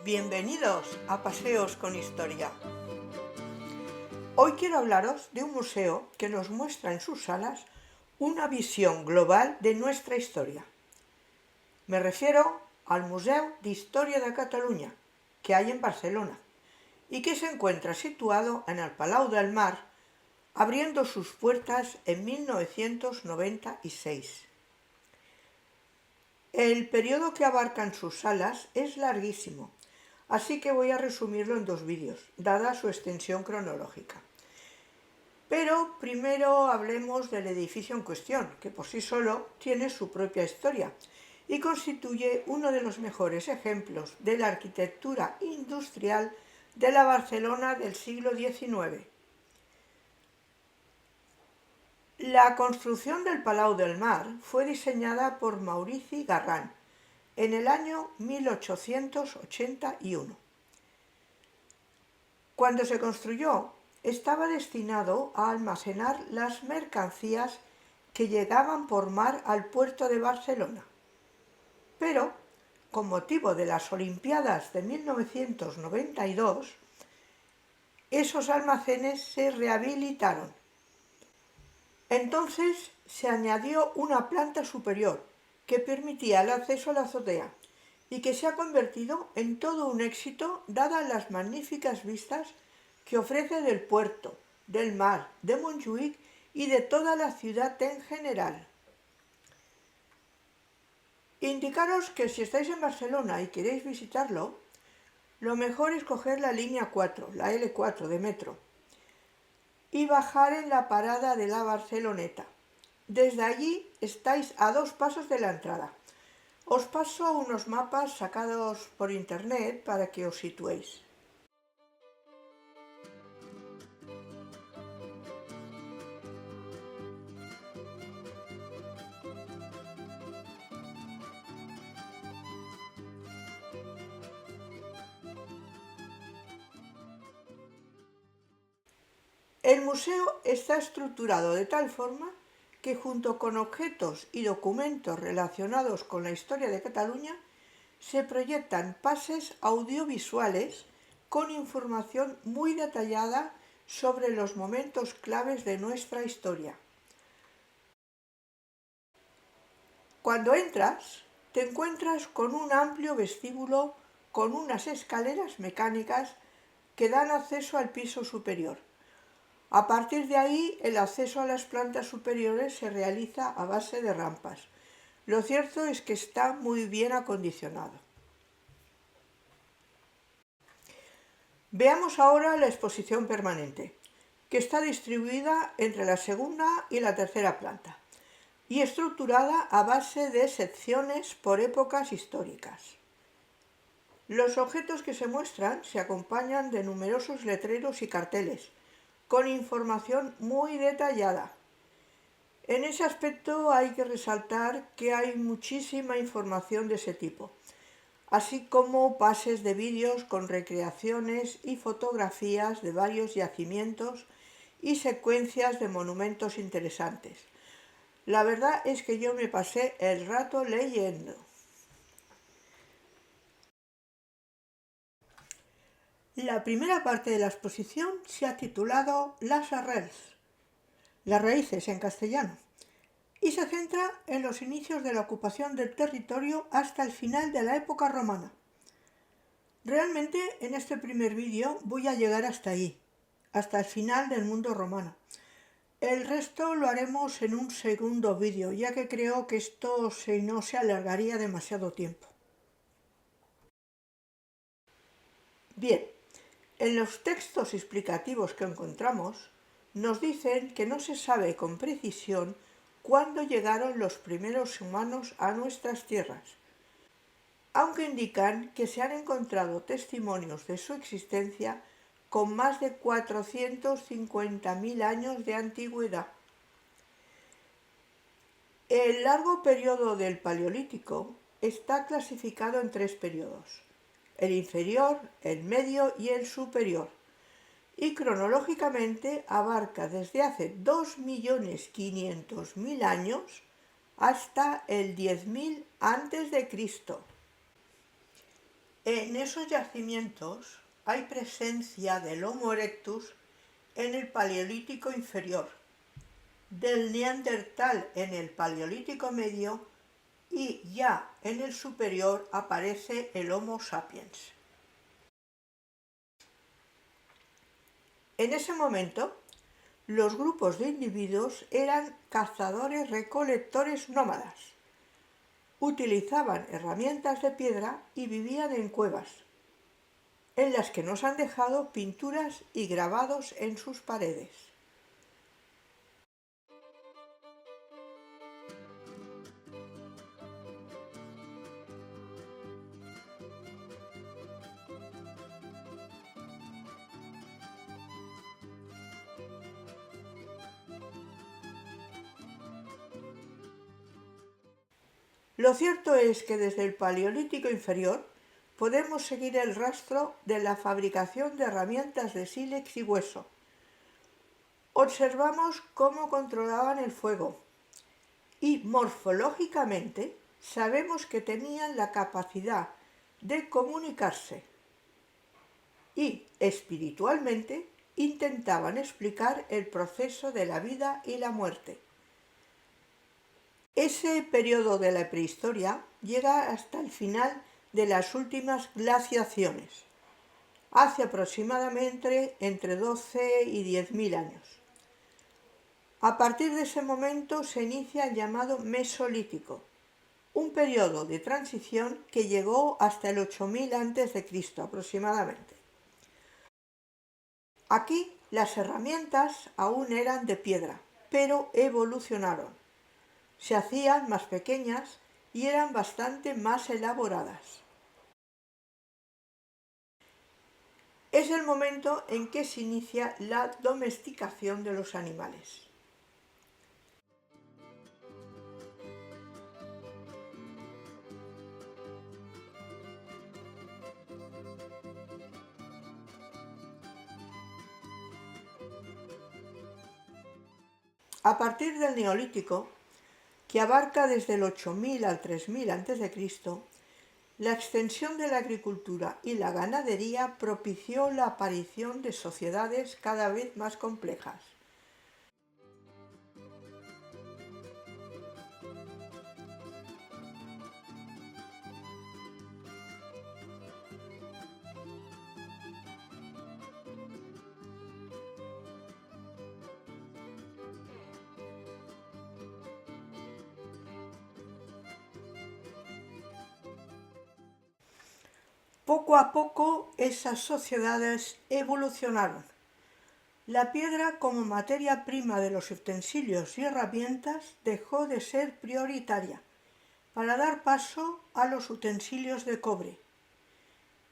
Bienvenidos a Paseos con Historia. Hoy quiero hablaros de un museo que nos muestra en sus salas una visión global de nuestra historia. Me refiero al Museu d'Història de Catalunya, que hay en Barcelona, y que se encuentra situado en el Palau del Mar, abriendo sus puertas en 1996. El periodo que abarcan sus salas es larguísimo, así que voy a resumirlo en dos vídeos, dada su extensión cronológica. Pero primero hablemos del edificio en cuestión, que por sí solo tiene su propia historia y constituye uno de los mejores ejemplos de la arquitectura industrial de la Barcelona del siglo XIX. La construcción del Palau del Mar fue diseñada por Maurici Garrán en el año 1881. Cuando se construyó, estaba destinado a almacenar las mercancías que llegaban por mar al puerto de Barcelona. Pero, con motivo de las Olimpiadas de 1992, esos almacenes se rehabilitaron. Entonces se añadió una planta superior que permitía el acceso a la azotea y que se ha convertido en todo un éxito dadas las magníficas vistas que ofrece del puerto, del mar, de Montjuïc y de toda la ciudad en general. Indicaros que si estáis en Barcelona y queréis visitarlo, lo mejor es coger la línea 4, la L4 de metro, y bajar en la parada de la Barceloneta. Desde allí estáis a 2 pasos de la entrada. Os paso unos mapas sacados por internet para que os situéis. El museo está estructurado de tal forma que junto con objetos y documentos relacionados con la historia de Cataluña se proyectan pases audiovisuales con información muy detallada sobre los momentos claves de nuestra historia. Cuando entras, te encuentras con un amplio vestíbulo con unas escaleras mecánicas que dan acceso al piso superior. A partir de ahí, el acceso a las plantas superiores se realiza a base de rampas. Lo cierto es que está muy bien acondicionado. Veamos ahora la exposición permanente, que está distribuida entre la segunda y la tercera planta y estructurada a base de secciones por épocas históricas. Los objetos que se muestran se acompañan de numerosos letreros y carteles, con información muy detallada. En ese aspecto hay que resaltar que hay muchísima información de ese tipo, así como pases de vídeos con recreaciones y fotografías de varios yacimientos y secuencias de monumentos interesantes. La verdad es que yo me pasé el rato leyendo. La primera parte de la exposición se ha titulado Las arrels, las raíces en castellano, y se centra en los inicios de la ocupación del territorio hasta el final de la época romana. Realmente en este primer vídeo voy a llegar hasta ahí, hasta el final del mundo romano. El resto lo haremos en un segundo vídeo, ya que creo que esto no se alargaría demasiado tiempo. Bien, en los textos explicativos que encontramos, nos dicen que no se sabe con precisión cuándo llegaron los primeros humanos a nuestras tierras, aunque indican que se han encontrado testimonios de su existencia con más de 450.000 años de antigüedad. El largo periodo del Paleolítico está clasificado en 3 periodos: el inferior, el medio y el superior, y cronológicamente abarca desde hace 2.500.000 años hasta el 10.000 a.C. En esos yacimientos hay presencia del Homo erectus en el Paleolítico inferior, del Neandertal en el Paleolítico medio y ya en el superior aparece el Homo sapiens. En ese momento, los grupos de individuos eran cazadores-recolectores nómadas. Utilizaban herramientas de piedra y vivían en cuevas, en las que nos han dejado pinturas y grabados en sus paredes. Lo cierto es que desde el Paleolítico inferior podemos seguir el rastro de la fabricación de herramientas de sílex y hueso. Observamos cómo controlaban el fuego y morfológicamente sabemos que tenían la capacidad de comunicarse y espiritualmente intentaban explicar el proceso de la vida y la muerte. Ese periodo de la prehistoria llega hasta el final de las últimas glaciaciones, hace aproximadamente entre 12 y 10.000 años. A partir de ese momento se inicia el llamado Mesolítico, un periodo de transición que llegó hasta el 8000 a.C. aproximadamente. Aquí las herramientas aún eran de piedra, pero evolucionaron. Se hacían más pequeñas y eran bastante más elaboradas. Es el momento en que se inicia la domesticación de los animales. A partir del Neolítico, que abarca desde el 8000 al 3000 a.C., la extensión de la agricultura y la ganadería propició la aparición de sociedades cada vez más complejas. Poco a poco esas sociedades evolucionaron. La piedra como materia prima de los utensilios y herramientas dejó de ser prioritaria para dar paso a los utensilios de cobre.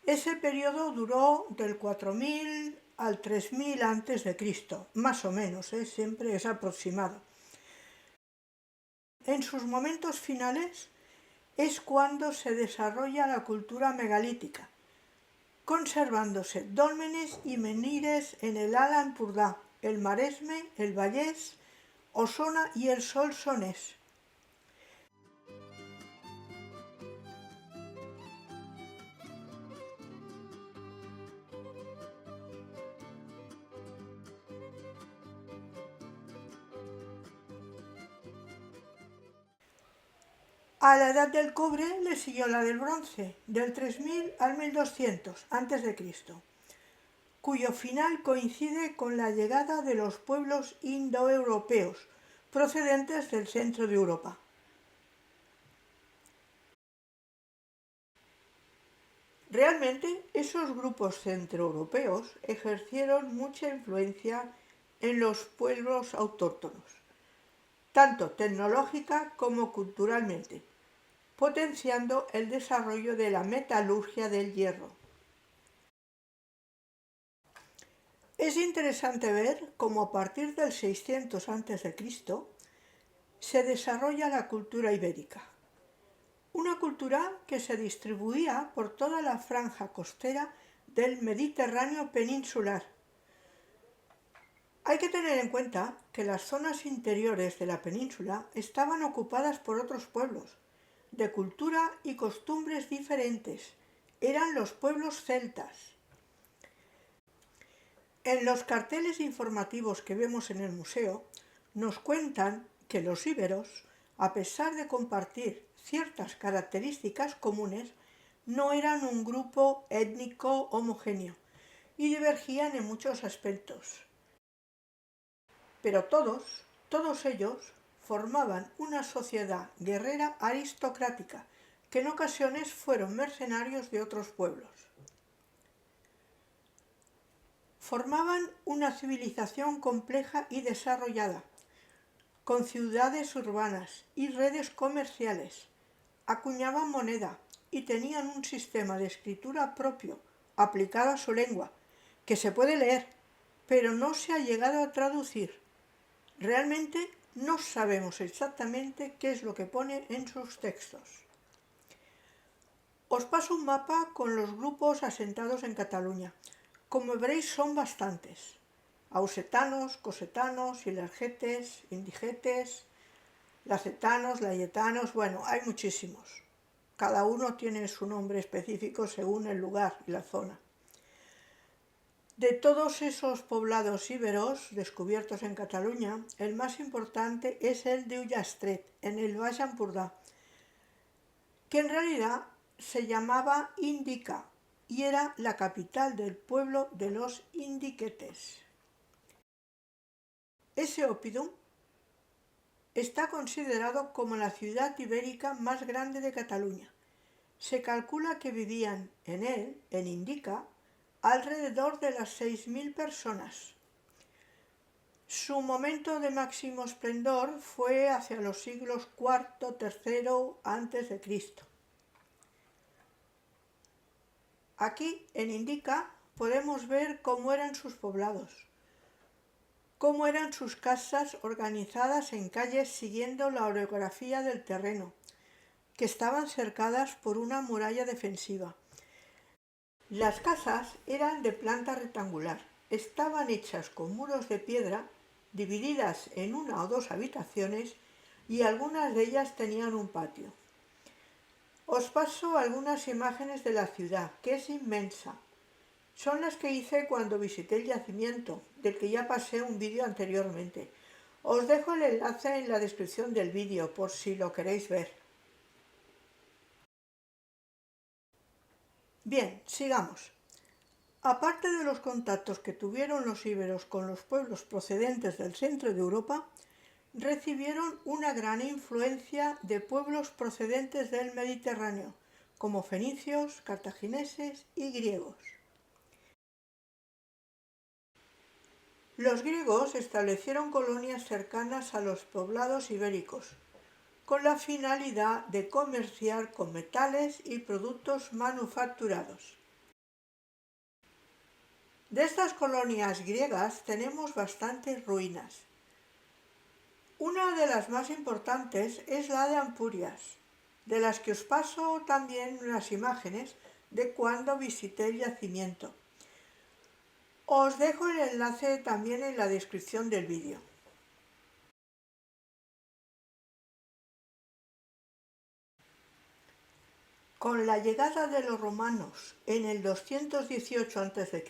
Ese periodo duró del 4000 al 3000 a.C., más o menos, siempre es aproximado. En sus momentos finales es cuando se desarrolla la cultura megalítica, conservándose dólmenes y menhires en el Ala Empordà, el Maresme, el Vallès, Osona y el Solsonès. A la edad del cobre le siguió la del bronce, del 3000 al 1200 a.C., cuyo final coincide con la llegada de los pueblos indoeuropeos procedentes del centro de Europa. Realmente, esos grupos centroeuropeos ejercieron mucha influencia en los pueblos autóctonos, tanto tecnológica como culturalmente, potenciando el desarrollo de la metalurgia del hierro. Es interesante ver cómo a partir del 600 a.C. se desarrolla la cultura ibérica, una cultura que se distribuía por toda la franja costera del Mediterráneo peninsular. Hay que tener en cuenta que las zonas interiores de la península estaban ocupadas por otros pueblos, de cultura y costumbres diferentes, eran los pueblos celtas. En los carteles informativos que vemos en el museo, nos cuentan que los íberos, a pesar de compartir ciertas características comunes, no eran un grupo étnico homogéneo y divergían en muchos aspectos. Pero todos ellos formaban una sociedad guerrera aristocrática, que en ocasiones fueron mercenarios de otros pueblos. Formaban una civilización compleja y desarrollada, con ciudades urbanas y redes comerciales. Acuñaban moneda y tenían un sistema de escritura propio, aplicado a su lengua, que se puede leer, pero no se ha llegado a traducir. Realmente no sabemos exactamente qué es lo que pone en sus textos. Os paso un mapa con los grupos asentados en Cataluña. Como veréis, son bastantes: ausetanos, cosetanos, ilergetes, indigetes, lacetanos, layetanos, bueno, hay muchísimos. Cada uno tiene su nombre específico según el lugar y la zona. De todos esos poblados íberos descubiertos en Cataluña, el más importante es el de Ullastret, en el Baix Empordà, que en realidad se llamaba Indica y era la capital del pueblo de los indiquetes. Ese oppidum está considerado como la ciudad ibérica más grande de Cataluña. Se calcula que vivían en él, en Indica, alrededor de las 6.000 personas. Su momento de máximo esplendor fue hacia los siglos IV-III a.C. Aquí, en Indica, podemos ver cómo eran sus poblados, cómo eran sus casas organizadas en calles siguiendo la orografía del terreno, que estaban cercadas por una muralla defensiva. Las casas eran de planta rectangular, estaban hechas con muros de piedra, divididas en una o dos habitaciones, y algunas de ellas tenían un patio. Os paso algunas imágenes de la ciudad, que es inmensa. Son las que hice cuando visité el yacimiento, del que ya pasé un vídeo anteriormente. Os dejo el enlace en la descripción del vídeo por si lo queréis ver. Bien, sigamos. Aparte de los contactos que tuvieron los íberos con los pueblos procedentes del centro de Europa, recibieron una gran influencia de pueblos procedentes del Mediterráneo, como fenicios, cartagineses y griegos. Los griegos establecieron colonias cercanas a los poblados ibéricos, con la finalidad de comerciar con metales y productos manufacturados. De estas colonias griegas tenemos bastantes ruinas. Una de las más importantes es la de Ampurias, de las que os paso también unas imágenes de cuando visité el yacimiento. Os dejo el enlace también en la descripción del vídeo. Con la llegada de los romanos en el 218 a.C.,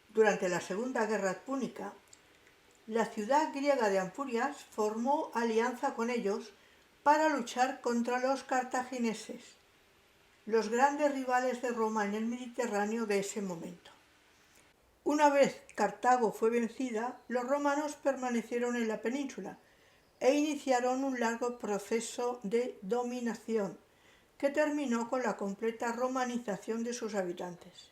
durante la Segunda Guerra Púnica, la ciudad griega de Ampurias formó alianza con ellos para luchar contra los cartagineses, los grandes rivales de Roma en el Mediterráneo de ese momento. Una vez Cartago fue vencida, los romanos permanecieron en la península e iniciaron un largo proceso de dominación que terminó con la completa romanización de sus habitantes.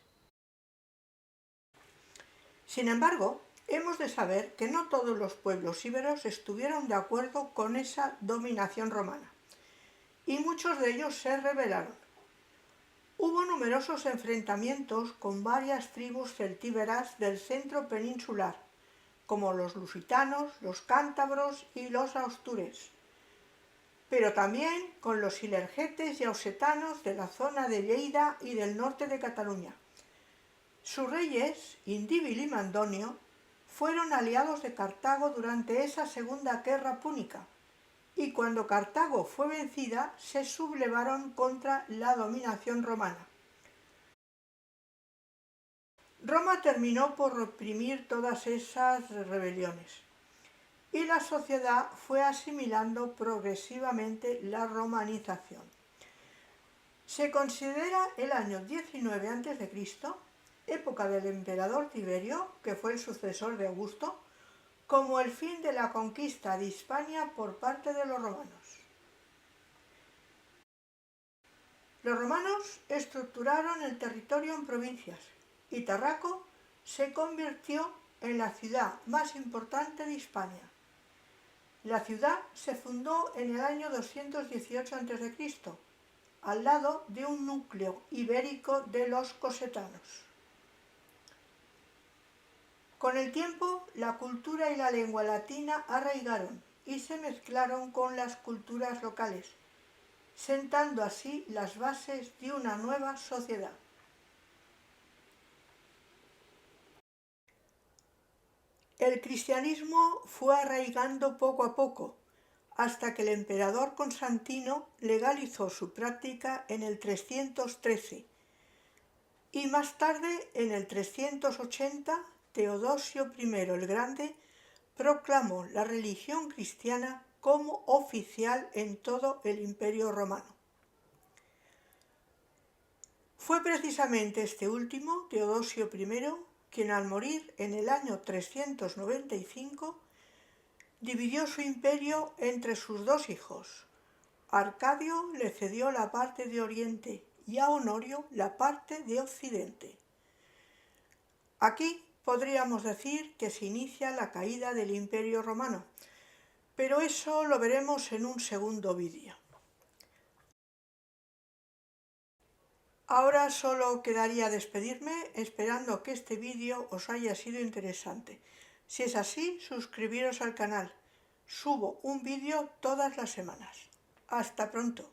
Sin embargo, hemos de saber que no todos los pueblos íberos estuvieron de acuerdo con esa dominación romana, y muchos de ellos se rebelaron. Hubo numerosos enfrentamientos con varias tribus celtíberas del centro peninsular, como los lusitanos, los cántabros y los astures, pero también con los ilergetes y ausetanos de la zona de Lleida y del norte de Cataluña. Sus reyes, Indíbil y Mandonio, fueron aliados de Cartago durante esa Segunda Guerra Púnica, y cuando Cartago fue vencida se sublevaron contra la dominación romana. Roma terminó por reprimir todas esas rebeliones y la sociedad fue asimilando progresivamente la romanización. Se considera el año 19 a.C., época del emperador Tiberio, que fue el sucesor de Augusto, como el fin de la conquista de Hispania por parte de los romanos. Los romanos estructuraron el territorio en provincias y Tarraco se convirtió en la ciudad más importante de Hispania. La ciudad se fundó en el año 218 a.C., al lado de un núcleo ibérico de los cosetanos. Con el tiempo, la cultura y la lengua latina arraigaron y se mezclaron con las culturas locales, sentando así las bases de una nueva sociedad. El cristianismo fue arraigando poco a poco, hasta que el emperador Constantino legalizó su práctica en el 313 y más tarde, en el 380, Teodosio I el Grande proclamó la religión cristiana como oficial en todo el Imperio Romano. Fue precisamente este último, Teodosio I, quien al morir en el año 395 dividió su imperio entre sus dos hijos. Arcadio le cedió la parte de Oriente y a Honorio la parte de Occidente. Aquí podríamos decir que se inicia la caída del Imperio Romano, pero eso lo veremos en un segundo vídeo. Ahora solo quedaría despedirme esperando que este vídeo os haya sido interesante. Si es así, suscribiros al canal. Subo un vídeo todas las semanas. Hasta pronto.